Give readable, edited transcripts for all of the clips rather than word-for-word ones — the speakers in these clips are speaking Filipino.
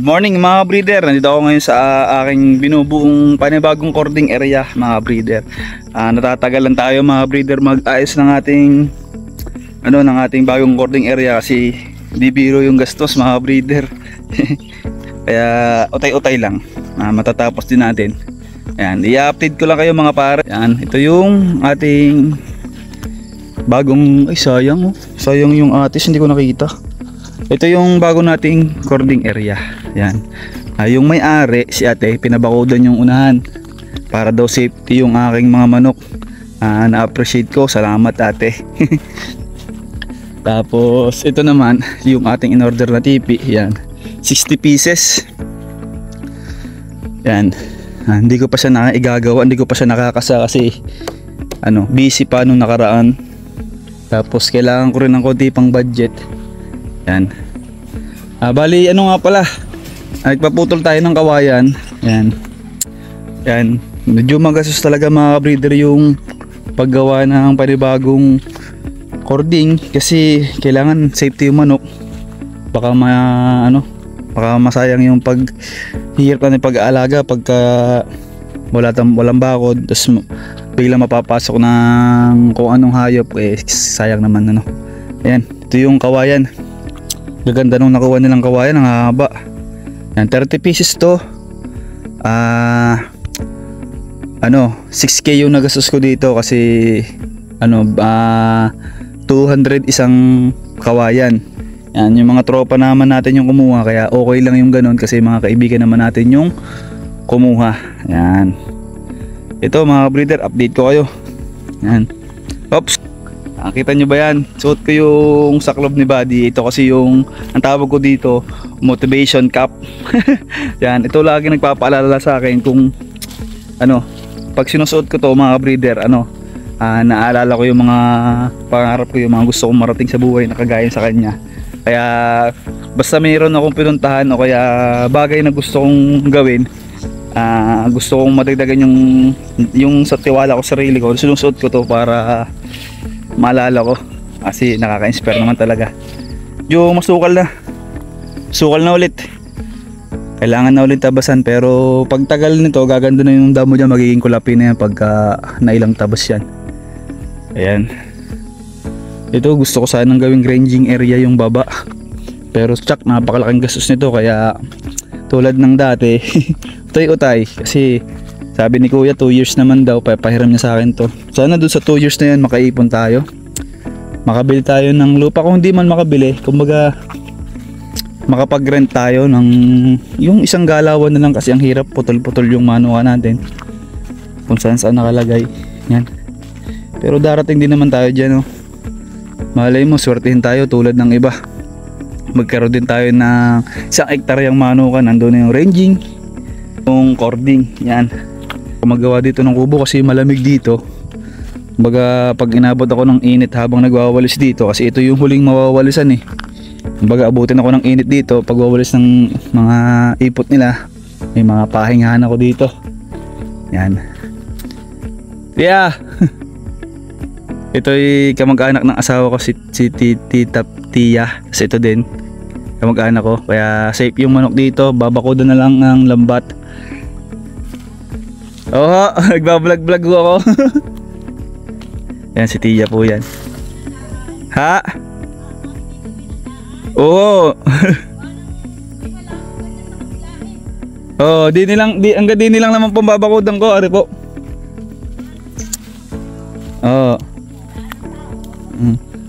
Morning mga breeder, nandito ako ngayon sa aking binubuong panibagong cording area mga breeder. Natatagalan tayo mga breeder mag-ayos ng ating bagong cording area kasi di biro yung gastos mga breeder. Kaya utay-utay lang, matatapos din natin. Ayan, i-update ko lang kayo mga pare. Ayan, ito yung ating bagong, ay sayang yung atis, hindi ko nakita. Ito yung bago nating cording area. Yan. Yung may-ari si ate, pinabakudan yung unahan para daw safety yung aking mga manok. Na-appreciate ko. Salamat ate. Tapos ito naman yung ating in-order na tipi. Yan. 60 pieces. Yan. Hindi ko pa siya igagawa, hindi ko pa siya nakakasa kasi busy pa nung nakaraan. Tapos kailangan ko rin ng konti pang budget. Yan. Bali nga pala, nagpaputol tayo ng kawayan. Yan. Yan. Medyo magastos talaga mga breeder yung paggawa ng panibagong cording kasi kailangan safety yung manok. Baka masayang yung paghihirap ng pag-aalaga pagka walang bakod, tapos bigla mapapasok ng kung anong hayop, sayang naman Ayan, ito yung kawayan. Gaganda nung nakuha nilang kawayan, ang haba. Yan, 30 pieces to. 6K yung nagastos ko dito kasi 200 isang kawayan. Yan, yung mga tropa naman natin yung kumuha, kaya okay lang yung ganun kasi mga kaibigan naman natin yung kumuha. Yan. Ito mga breeder, update ko kayo. Yan. Oops. Nakita nyo ba yan? Suot ko yung saklob ni Buddy. Ito kasi yung, ang tawag ko dito, motivation cap. Yan, ito lagi nagpapaalala sa akin kung pag sinusuot ko to mga breeder, naalala ko yung mga pangarap ko, yung mga gusto kong marating sa buhay na kagaya sa kanya. Kaya basta mayroon akong pinuntahan o kaya bagay na gusto kong gawin, gusto kong madagdagan yung sa tiwala ko sa sarili ko, sinusuot ko to para maalala ko kasi nakaka-inspire naman talaga. Yung masukal na ulit, kailangan na ulit tabasan, pero pag tagal nito gaganda na yung damo dyan, magiging kulapi na yan pagka nailang tabas yan. Ayan, ito gusto ko sanang gawing ranging area yung baba, pero tsak, napakalaking gastos nito, kaya tulad ng dati utay-utay kasi sabi ni kuya 2 years naman daw, pahiram niya sa akin to. Sana dun sa 2 years na yan makaipon tayo, makabili tayo ng lupa. Kung hindi man makabili, kumbaga makapag-rent tayo ng yung isang galawan na lang kasi ang hirap, putol-putol yung manuha natin kung saan nakalagay. Yan. Pero darating din naman tayo dyan. Malay mo, swertihin tayo tulad ng iba, magkaroon din tayo ng 1 hektaryang manukan, nandun na yung ranging, yung cording. Yan. Magawa dito ng kubo kasi malamig dito. Kumbaga pag inabot ako ng init habang nagwawalis dito, kasi ito yung huling mawawalisan kumbaga abutin ako ng init dito pag wawalis ng mga ipot nila. May mga pahingahan ako dito. Yan. Yeah. Ito'y kamag-anak ng asawa ko, si Tita Tia. Kasi ito din kamag-anak ko, kaya safe yung manok dito. Babakudan na lang ng lambat. Nagbablog-vlog ako. Yan si Tia po yan. Ha? Oo. Hanggang di nilang naman pambabakudan ko, ari po.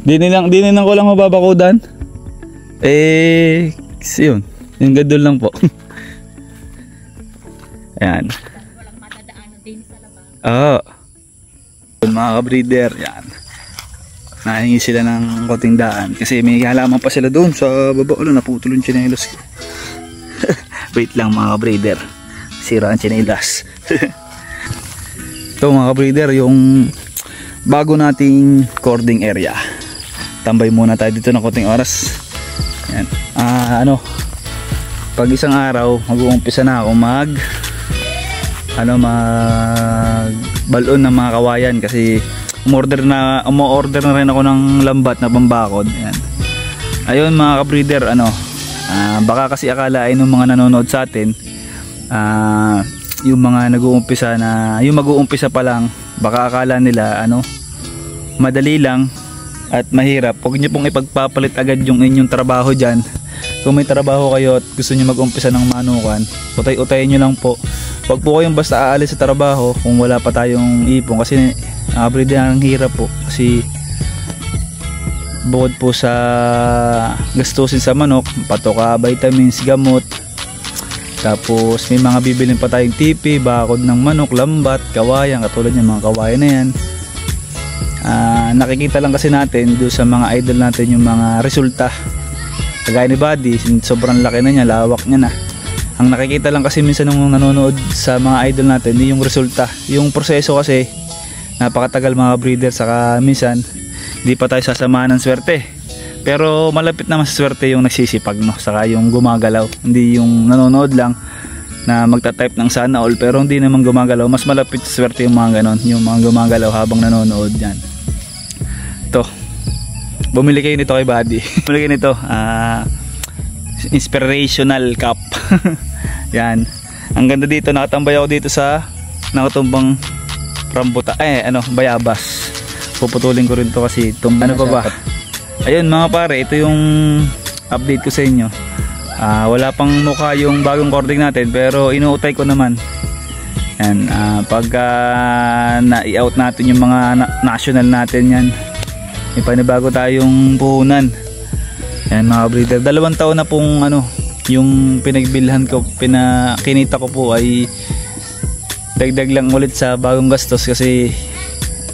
Di nilang ko lang mababakudan. Yun. Yung gadol lang po. Ayan. Mga breeder, yan. Nahingi sila ng konting daan kasi may halaman pa sila doon sa baba. Naputol yung tsinelas ko. Wait lang mga breeder, sira ang tsinelas. Ito mga breeder, yung bago nating cording area. Tambay muna tayo dito ng konting oras. Yan. Pag isang araw mag-uumpisa na ako balon ng mga kawayan kasi umorder na rin ako ng lambat na pambakod. Ayan. Ayun mga ka-breeder, Baka kasi akalain ng mga nanonood sa atin, yung mga nag-uumpisa na, yung mag-uumpisa pa lang, baka akala nila madali lang at mahirap. Huwag niyo pong ipagpapalit agad yung inyong trabaho dyan. Kung may trabaho kayo at gusto niyo mag-umpisa ng manukan, utay-utayin nyo lang po. Huwag po kayong basta aalis sa trabaho kung wala pa tayong ipon, kasi breeder ang hirap po. Kasi bukod po sa gastusin sa manok, patoka, vitamins, gamot, tapos may mga bibilin pa tayong tipi, bakod ng manok, lambat, kawayan, katulad ng mga kawayan na yan. Nakikita lang kasi natin doon sa mga idol natin yung mga resulta, kagaya ni Buddy, sobrang laki na niya, lawak niya na. Ang nakikita lang kasi minsan nung nanonood sa mga idol natin yung resulta, yung proseso kasi napakatagal mga breeder, saka minsan hindi pa tayo sasamahan ng swerte, pero malapit naman sa swerte yung nagsisipag, no? Saka yung gumagalaw, hindi yung nanonood lang na magta-type ng sana all pero hindi naman gumagalaw. Mas malapit sa swerte yung mga ganon, yung mga gumagalaw habang nanonood yan. Ito, bumili kayo nito kay Buddy. Bumili kayo nito, inspirational cup. Yan, ang ganda dito. Nakatambay ako dito sa nakatumbang rambutan, bayabas. Puputulin ko rin to kasi ano pa ba. Ayun mga pare, ito yung update ko sa inyo. Wala pang mukha yung bagong cording natin, pero inuutay ko naman. Yan, pagka na-i-out natin yung mga national natin yan, may panibago tayong puhunan. Yan mga breeder, 2 taon na pong yung pinagbilhan ko, kinita ko po ay dagdag lang ulit sa bagong gastos. Kasi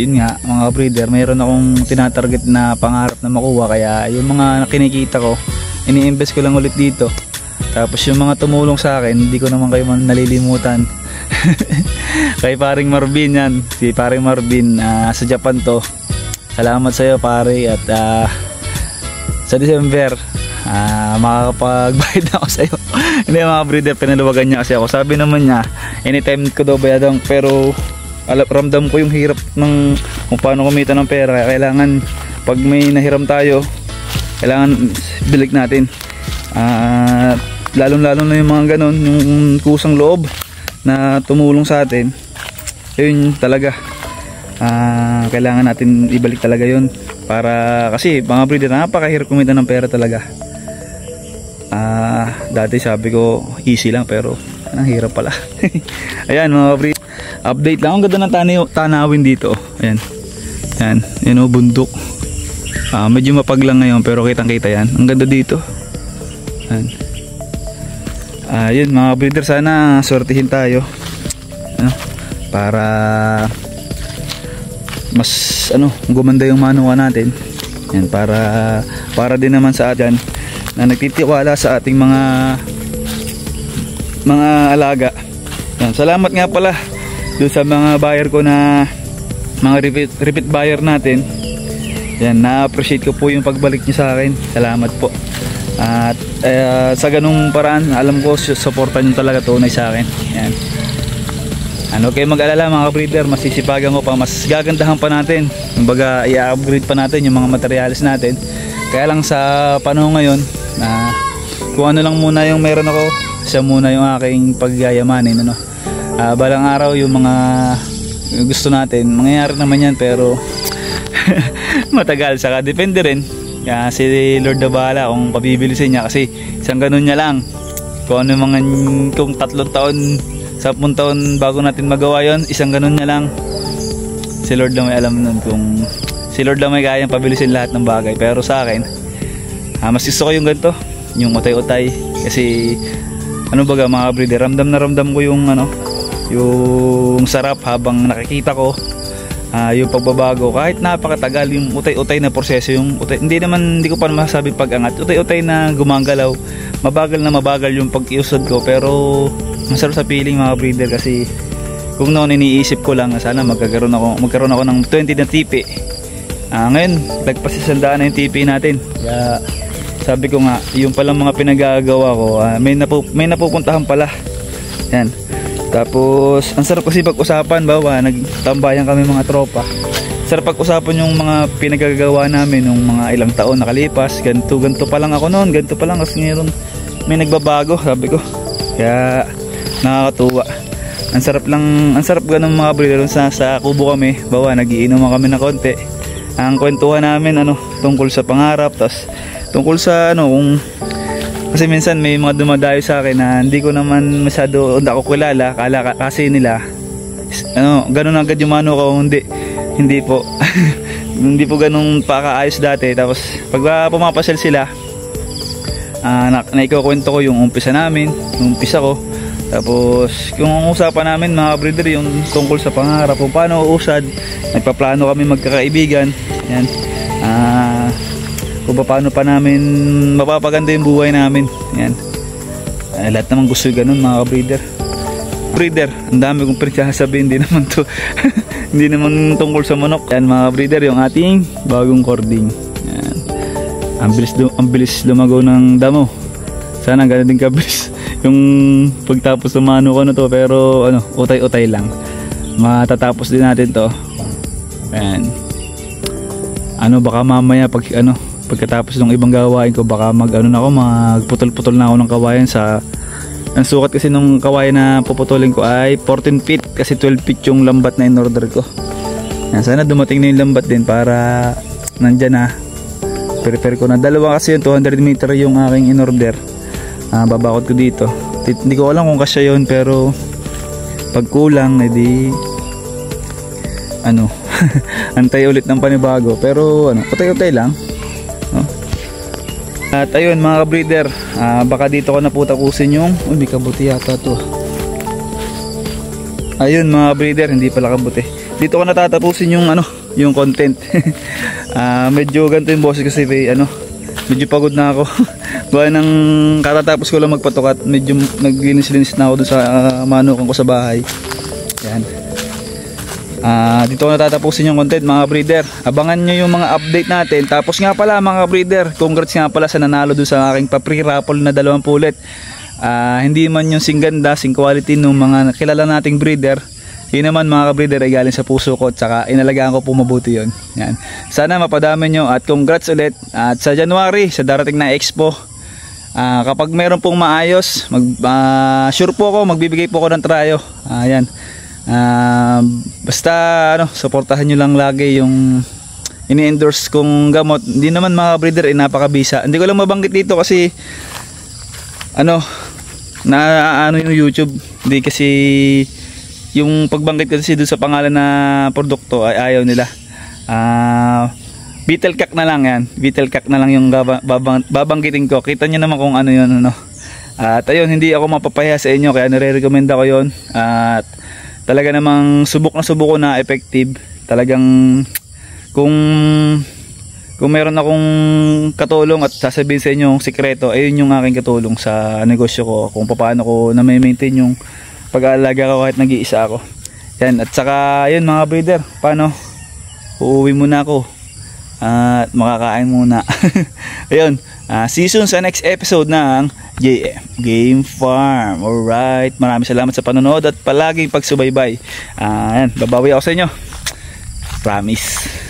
yun nga mga breeder, mayroon akong tinatarget na pangarap na makuha, kaya yung mga kinikita ko ini-invest ko lang ulit dito. Tapos yung mga tumulong sa akin, hindi ko naman kayo nalilimutan. Kay paring Marvin yan, si paring Marvin, sa Japan to. Salamat sa iyo pare, at sa December makakapagbayad na ako sa iyo. Hindi mga breeder, pinaluwagan niya kasi ako. Sabi naman niya anytime ko daw bayadang, pero ramdam ko yung hirap ng kung paano kumita ng pera. Kailangan pag may nahiram tayo, kailangan bilik natin. Lalo na yung mga ganon, yung kusang loob na tumulong sa atin, yun talaga, kailangan natin ibalik talaga yun. Para kasi mga breeder, napakahirap kumita ng pera talaga. Dati sabi ko easy lang, pero ang hirap pala. Ayan mga breeder, update lang. Ang ganda ng tanawin dito. Ayan, yun bundok. Medyo mapag lang ngayon, pero kitang kita yan. Ang ganda dito. Yun mga breeder, sana swertihin tayo para mas gumanda yung manuwa natin. Yan, para din naman sa atin na nagtitiwala sa ating mga alaga. Yan, salamat nga pala doon sa mga buyer ko, na mga repeat buyer natin. Yan, na-appreciate ko po yung pagbalik niyo sa akin. Salamat po. At sa ganung paraan, alam ko supportan niyo talaga, tunay sa akin. Yan. Okay, mag-alala mga breeder, masisipagan ko pa, mas gagandahan pa natin. Kumbaga, i-upgrade pa natin yung mga materials natin. Kaya lang sa panahon ngayon, kung ano lang muna yung meron ako, siya muna yung aking pagyayamanin. Balang araw yung mga gusto natin, mangyayari naman yan, pero matagal. Saka depende rin, si Lord na bahala kung pabibilisin niya, kasi isang ganun niya lang. Kung 3 taon, 10 taon bago natin magawa yon, isang ganun niya lang. Si Lord lang may alam nun, kung si Lord lang may kayang pabilisin lahat ng bagay. Pero sa akin, mas gusto ko yung ganito, yung utay-utay. Kasi mga breeder, ramdam na ramdam ko yung yung sarap habang nakikita ko yung pagbabago. Kahit napakatagal yung utay-utay na proseso, hindi ko pa masasabi pag-angat, utay-utay na gumagalaw, mabagal yung pag-iusad ko, pero masarap sa feeling mga breeder. Kasi kung noon iniisip ko lang sana magkaroon ako ng 20 na tipi, ngayon lagpas 100 na yung tipi natin. Kaya sabi ko nga, yung palang mga pinagagawa ko, may napupuntahan pala. Yan. Tapos ang sarap kasi pag-usapan, nagtambayan kami mga tropa. Sarap pag-usapan yung mga pinagagawa namin nung mga ilang taon nakalipas. Ganto pa lang ako noon, ganto pa lang, kasi ngayon may nagbabago, sabi ko. Kaya nakakatuwa. Ang sarap ganun mga breeder. Sa kubo kami, bawa nagiinuman kami ng konti. Ang kwentuhan namin tungkol sa pangarap, tas tungkol sa kung kasi minsan may mga dumadayo sa akin na hindi ko naman masyado ako kilala, kasi nila ganun agad yung mano ko. Hindi po hindi po ganun pakaayos dati. Tapos pag pumapasyal sila, naikukwento ko yung umpisa namin, yung umpisa ko. Tapos yung usapan namin mga breeder, yung tungkol sa pangarap, kung paano usad, nagpaplano kami magkakaibigan, yan. Kung paano pa namin mapapaganda yung buhay namin, yan. Lahat naman gusto ganun mga breeder. Ang dami kong pinagsasabihin, hindi naman to hindi naman tungkol sa manok. Yan mga breeder, yung ating bagong cording. Yan. Ang bilis lumago ng damo. Sana ganun din kabilis yung pagtapos ng mano ko na to, pero utay-utay lang. Matatapos din natin to. Ayan. Baka mamaya pagkatapos ng ibang gawain ko, baka magputol-putol na ako ng kawayan. Ang sukat kasi ng kawayan na puputulin ko ay 14 feet, kasi 12 feet yung lambat na in-order ko. Ayan, sana dumating na yung lambat din para nandyan na. Prepare ko na. Dalawa kasi yung 200 meter yung aking in-order. Babakot ko dito. Hindi ko alam kung kasya yun, pero pag kulang edi antay ulit ng panibago, pero utay-utay lang, no? At ayun mga breeder, baka dito ko na po tapusin yung may kabuti yata to. Ayun mga breeder, hindi pala kabuti. Dito ko na tatapusin yung yung content. Medyo ganito yung boses kasi medyo pagod na ako. Bawa nang katatapos ko lang magpatukat, medyo naglinis-linis na ako dun sa manukan ko sa bahay. Yan. Dito ko natatapusin yung content mga breeder. Abangan nyo yung mga update natin. Tapos nga pala mga breeder, congrats nga pala sa nanalo dun sa aking pa-free raffle na 20 ulit. Hindi man yung sing ganda, sing quality ng mga kilala nating breeder. Yun naman mga breeder ay galing sa puso ko, at saka inalagaan ko po mabuti yun. Yan. Sana mapadami nyo, at congrats ulit. At sa January, sa darating na expo, kapag meron pong maayos, sure po ako, magbibigay po ako ng trayo. Yan. Basta supportahan nyo lang lagi yung ini-endorse kong gamot. Hindi naman mga breeder napakabisa. Hindi ko lang mabanggit dito kasi yung YouTube. Hindi kasi yung pagbanggit kasi doon sa pangalan na produkto ay ayaw nila. Beetle-Cack na lang yan. Beetle-Cack na lang yung babanggitin ko. Kita nyo naman kung ano yun. At ayun, hindi ako mapapahiya sa inyo, kaya nire-recommend ako yun. At talaga namang subok ko na effective. Talagang kung meron akong katulong at sasabihin sa inyo yung sikreto, ayun yung aking katulong sa negosyo ko, kung paano ko na maintain yung pag-aalaga ko kahit nag-iisa ako. Yan. At saka yun mga breeder, paano uuwi muna ako at makakain muna. Ayun, see you soon sa next episode ng JM Game Farm. Alright, maraming salamat sa panonood at palaging pagsubaybay. Yan, babawi ako sa inyo, promise.